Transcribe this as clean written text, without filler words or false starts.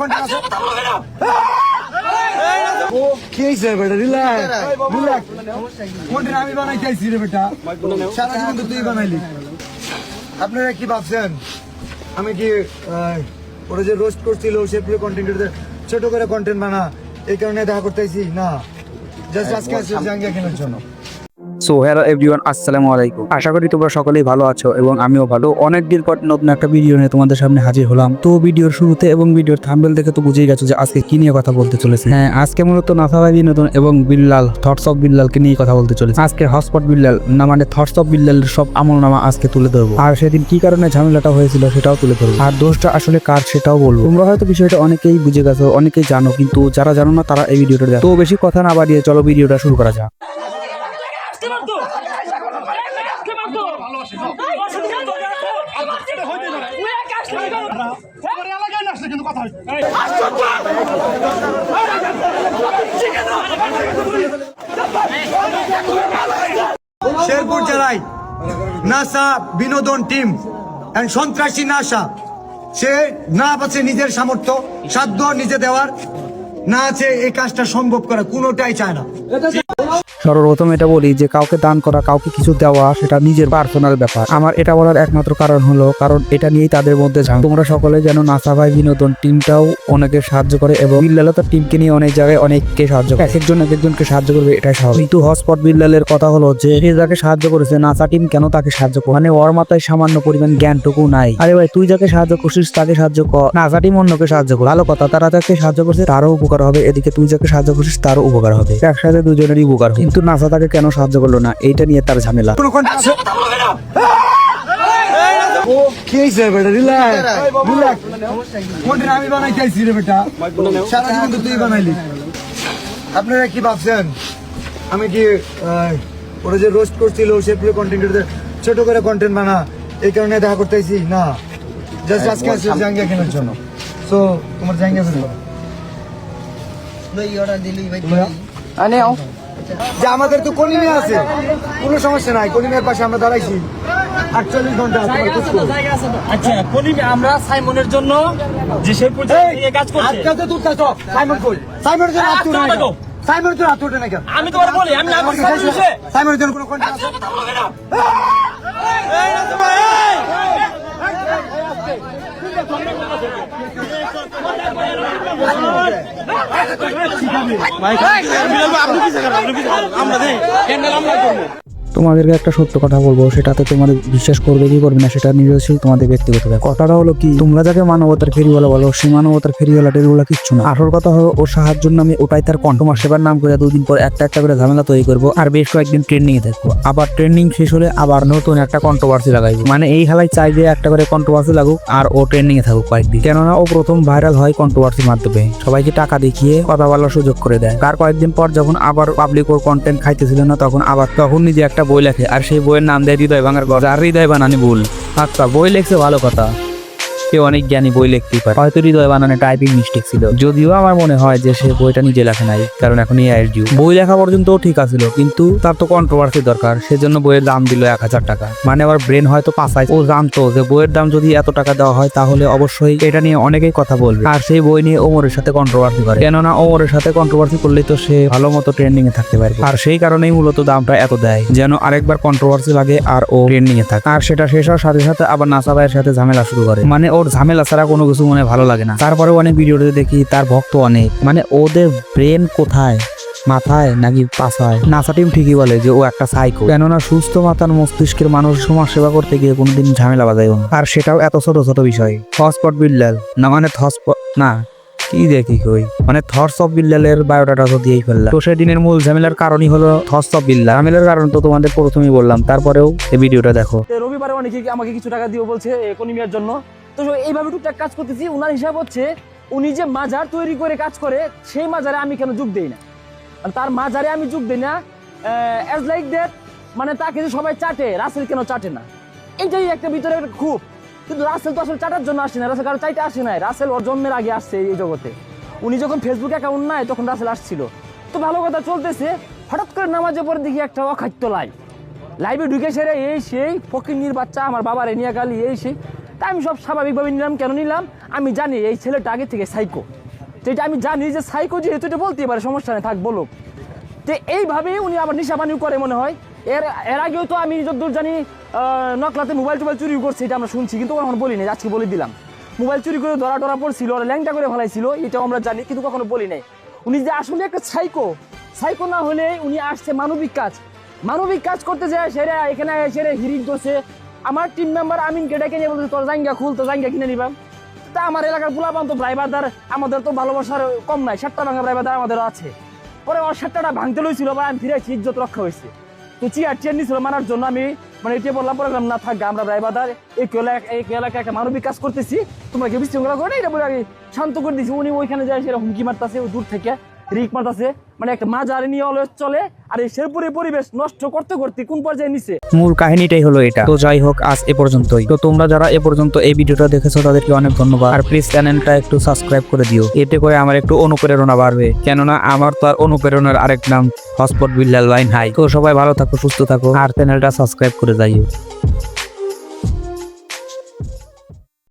Content আছে? ও কি হইছে বেটা? Relax relax. কন্টেন্ট আমি বানাইতে আইছি রে বেটা, সারা জীবন তো তুই বানাইলি। আপনারা কি ভাবছেন আমি কি ওরা যে রোস্ট করছিল সে পুরো কন্টেন্ট ছোট করে কন্টেন্ট বানা এই কারণে দেখা করতে আইছি না, জাস্ট আজকে আসছে জাঙ্গিয়া কেনার জন্য। সো হ্যালো এভরিওয়ান, আসসালামু আলাইকুম। আশা করি তোমরা সকলেই ভালো আছো এবং আমিও ভালো। অনেক দিন পর নতুন একটা ভিডিও নিয়ে তোমাদের সামনে হাজির হলাম। তো ভিডিওর শুরুতে এবং ভিডিওর থাম্বনেল দেখে তো বুঝেই গেছো যে আজকে কি নিয়ে কথা বলতে চলেছে। হ্যাঁ, আজকে মূলত নাসা ভাই বিনোদন এবং বিল্লাল থটস অফ বিল্লালকে নিয়ে কথা বলতে চলেছে। আজকে হটস্পট বিল্লাল না মানে থটস অফ বিল্লালের সব আমলনামা আজকে তুলে ধরবো, আর সেদিন কি কারণে ঝামেলাটা হয়েছিল সেটাও তুলে ধরবো, আর দোষটা আসলে কার সেটাও বলবো। তোমরা হয়তো বিষয়টা অনেকেই বুঝে গেছো, অনেকেই জানো, কিন্তু যারা জানো না তারা এই ভিডিওটা দেখো। তো বেশি কথা না বাড়িয়ে চলো ভিডিওটা শুরু করা যাক। শেরপুর জেলায় নাসা বিনোদন টিম এন্ড সন্ত্রাসী নাসা, সে না আছে নিজের সামর্থ্য সাধ্য নিজে দেওয়ার, না আছে এই কাজটা সম্ভব করা, কোনোটাই চায় না। সর্বপ্রথম এটা বলি যে কাউকে দান করা, কাউকে কিছু দেওয়া সেটা নিজের পার্সোনাল ব্যাপার। আমার এটা বলার একমাত্র কারণ হলো কারণ এটা নিয়েই তাদের মধ্যে ঝামেলা। তোমরা সকলে জানো নাসা ভাই বিনোদন টিমটাও অনেকে সাহায্য করে এবং বিল্লাল তার টিমকে নিয়ে অনেক জায়গায় অনেককে সাহায্য করে, একজন একজনকে সাহায্য করবে, এটাই স্বাভাবিক। কিন্তু হটস্পট বিল্লালের কথা হলো যে সে যাকে সাহায্য করেছে নাসা টিম কেন তাকে সাহায্য করে, মানে ওর মাথায় সামান্য পরিমাণ জ্ঞানটুকু নাই। আরে ভাই, তুই যাকে সাহায্য করছিস তাকে সাহায্য কর, নাসা টিম অন্যকে সাহায্য কর, ভালো কথা। তারা যাকে সাহায্য করছে তারও উপকার হবে, এদিকে তুই যাকে সাহায্য করছিস তারও উপকার হবে, একসাথে দুজনেরই উপকার হবে। কিন্তু নাসা তাকে কেন সাহায্য করলো না, এইটা নিয়ে তার ঝামেলা। কোনো কন্টেন্ট আছে? ও কি হইছে বেটা? Relax relax. কন্টেন্ট আমি বানাইতে আইছি রে বেটা, সারা জীবন তো তুই বানাইলি। আপনারা কি ভাবছেন আমি কি ওরা যে রোস্ট করছিল সে পুরো কন্টেন্ট ছোট করে কন্টেন্ট বানা এই কারণে দেখা করতে আইছি না, জাস্ট আজকে আসছে জাঙ্গিয়া কেনার জন্য। সো তোমার জাঙ্গিয়া ফেলো যে আমাদের তো কলিমে আছে, কোনো সমস্যা নাই, কলিমের পাশে আমরা দাঁড়াইছি 48 ঘন্টা। আচ্ছা, কলিমে আমরা সাইমনের জন্য যে সেই পর্যায়ে কাজ করছি। আজকে তো তুই চাচ্ছ সাইমন কই? সাইমনের জন্য হাত তুলে না, সাইমনের জন্য হাত তুলে না কেন? আমি তোমার বলি, আমি না বলছি সাইমনের জন্য কোনো কন্টেন্ট আছে? তোমাদেরকে একটা সত্য কথা বলবো, সেটাতে তোমাদের বিশ্বাস করবে কি করবে না সেটা নির্ভরশীল তোমাদের ব্যক্তিগত ব্যাপার। কথাটা হলো কি, তোমরা যাকে মানবতার ফেরিওয়ালা বলো, সেই মানবতার ফেরিওয়ালাটা এগুলো কিচ্ছু না। আসল কথা হলো ওর সাহায্যের নামে ওটাই তার কন্ট্রোমার সেবার নাম করে 2 দিন পর একটা করে ঝামেলা তৈরি করবো, আর বেশ কয়েকদিন ট্রেন্ডিং এ থাকবো, আবার ট্রেন্ডিং শেষ হলে আবার নতুন একটা কন্ট্রোভার্সি লাগাইবো। মানে এই হালাই চাই যে একটা করে কন্ট্রোভার্সি লাগুক আর ও ট্রেন্ডিং এ থাকুক কয়েকদিন, কেননা ও প্রথম ভাইরাল হয় কন্ট্রোভার্সির মাধ্যমে, সবাইকে টাকা দেখিয়ে কথা বলার সুযোগ করে দেয়। তার কয়েকদিন পর যখন আবার পাবলিক ওর কন্টেন্ট খাইতেছিল না, তখন নিজে একটা বই লেখে, আর সেই বইয়ের নাম দেয় হৃদয় ভাঙার ঘর। আর হৃদয় বানানি ভুল। আচ্ছা, বই লেখছে ভালো কথা, সে অনেক জ্ঞানী, বই লিখতেই পারে, হয়তো হৃদয় বানানে টাইপিং মিস্টেক ছিল। যদিও আমার মনে হয় যে সে বইটা নিজে লেখে নাই, কারণ এখন এআই এর যুগ। বই লেখা পর্যন্ত ঠিক আছিল, কিন্তু তার তো কন্ট্রোভার্সি দরকার, সেজন্য বইয়ের দাম দিল 1000 টাকা। মানে আমার ব্রেন হয়তো পাশায়, ও জানতো যে বইয়ের দাম যদি এত টাকা দেওয়া হয় তাহলে অবশ্যই এটা নিয়ে অনেকেই কথা বলবে, আর সেই বই নিয়ে ওমরের সাথে কন্ট্রোভার্সি করে, কেননা ওমরের সাথে কন্ট্রোভার্সি করলেই তো সে ভালো মতো ট্রেন্ডিং এ থাকতে পারবে, আর সেই কারণেই মূলত দামটা এত দেয়, যেন আরেকবার কন্ট্রোভার্সি লাগে আর ও ট্রেন্ডিং এ থাকে। আর সেটা শেষ হওয়ার সাথে সাথে আবার নাসা ভাইয়ের সাথে ঝামেলা শুরু করে, মানে ওর ঝামেলা ছাড়া কোনো কিছু মনে ভালো লাগে না। তারপরে অনেক ভিডিওতে দেখি তার ভক্ত অনেক, মানে ওদের ব্রেন কোথায়, মাথায় নাকি পাছায়? নাসা টিম ঠিকই বলে যে ও একটা সাইকো, কেননা সুস্থ মাথার মস্তিষ্কের মানুষ সমাজ সেবা করতে গিয়ে কোনোদিন ঝামেলা বাজায় না, আর সেটাও এত ছোট ছোট বিষয়। হটস্পট বিল্লাল না মানে না কি দেখি কই, মানে থটস অফ বিল্লালের বায়োডাটা তো দিয়েই ফেললাম। তো সেদিনের মূল ঝামেলার কারণই হলো থটস অফ বিল্লাল। ঝামেলার কারণ তো তোমাদের প্রথমেই বললাম, তারপরেও এই ভিডিওটা দেখো। রবিবারে অনেকে আমাকে কিছু টাকা দিও বলছে কলিমিয়ার জন্য, তো এইভাবে টুকটাক কাজ করতেছি। উনার হিসাব হচ্ছে উনি যে মাজার তৈরি করে কাজ করে, সেই মাজারে আমি কেন যোগ দেই না, তার মাজারে আমি যোগ দেই না, অ্যাজ লাইক দ্যাট, মানে তাকে যে সবাই চাটে, রাসেল কেন চাটে না, এইটাই একটা ভিতরে একটা খুব। কিন্তু রাসেল তো আসলে চাটার জন্য আসে না, রাসেল কারো চাইতে আসে নাই, রাসেল ওর জন্মের আগে আসছে এই জগতে। উনি যখন ফেসবুক অ্যাকাউন্ট নাই তখন রাসেল আসছিল, তো ভালো কথা চলতেছে। হঠাৎ করে নামাজে পরে দেখি একটা অখাদ্য লাইভে ঢুকে সেরে এই সেই ফকিন্নির বাচ্চা আমার বাবার নিয়ে গালি এই সেই, তা আমি সব স্বাভাবিকভাবে নিলাম। কেন নিলাম? আমি জানি এই ছেলেটা আগে থেকে সাইকো, যেটা আমি জানি যে সাইকো যেহেতু এটা বলতে পারে, সমস্যা নেই, থাক বলো। তো এইভাবে উনি আবার নিশা পানিও করে মনে হয়। এর আগেও তো আমি যতদূর জানি নকলাতে মোবাইল টোবাইল চুরি করছে, এটা আমরা শুনছি, কিন্তু কখনো বলি নাই, আজকে বলে দিলাম। মোবাইল চুরি করে ধরা টরা পড়ছিল, ওরা ল্যাংটা করে ফেলাইছিল, এটাও আমরা জানি, কিন্তু কখনো বলি নাই। উনি যে আসলে একটা সাইকো না হলে উনি আসছে মানবিক কাজ করতে যায়, সেরা এখানে সেরে হিরিক করছে। আমার টিম মেম্বার আমিনকে ডেকে নিয়ে বলছে তোর জাঙ্গা খুল, তোর জাঙ্গা কিনে নিবাম। তা আমার এলাকার পোলাপান তো ড্রাইভারদার, আমাদের তো ভালোবাসার কম নাই, 7টা ভাঙা ড্রাইভারদার আমাদেরও আছে। পরে ওর 7টাটা ভাঙতে লইছিল, বা আমি ফিরেছি, ইজ্জত রক্ষা হয়েছে। তো চেয়ার নিছিল মানার জন্য, আমি মানে এটা বললাম, প্রোগ্রাম না থাকবে, আমরা ড্রাইভারদার এই এলাকায় একটা মানবিক কাজ করতেছি, তোমরা কেউ বিশৃঙ্খলা করে এটা বলে আমি শান্ত করে দিয়েছি। উনি ওইখানে যায় সেটা হুমকি মারতেছে, দূর থেকে রিক মারতেছে, মানে একটা মাজার নিয়ে অলওয়েজ চলে। আর এই শেরপুরের পরিবেশ নষ্ট করতে করতে কোন পর্যায়ে নিছে। মূল কাহিনীটাই হলো এটা। তো যাই হোক, আজ এ পর্যন্তই। তো তোমরা যারা এ পর্যন্ত এই ভিডিওটা দেখেছো তাদেরকে অনেক ধন্যবাদ। আর প্লিজ চ্যানেলটা একটু সাবস্ক্রাইব করে দিও, এতে করে আমার একটু অনুপ্রেরণা বাড়বে, কেননা আমার তো আর অনুপ্রেরণার আরেক নাম হটস্পট বিল্লাল লাইন হাই। তো সবাই ভালো থাকো, সুস্থ থাকো, আর চ্যানেলটা সাবস্ক্রাইব করে যাইও।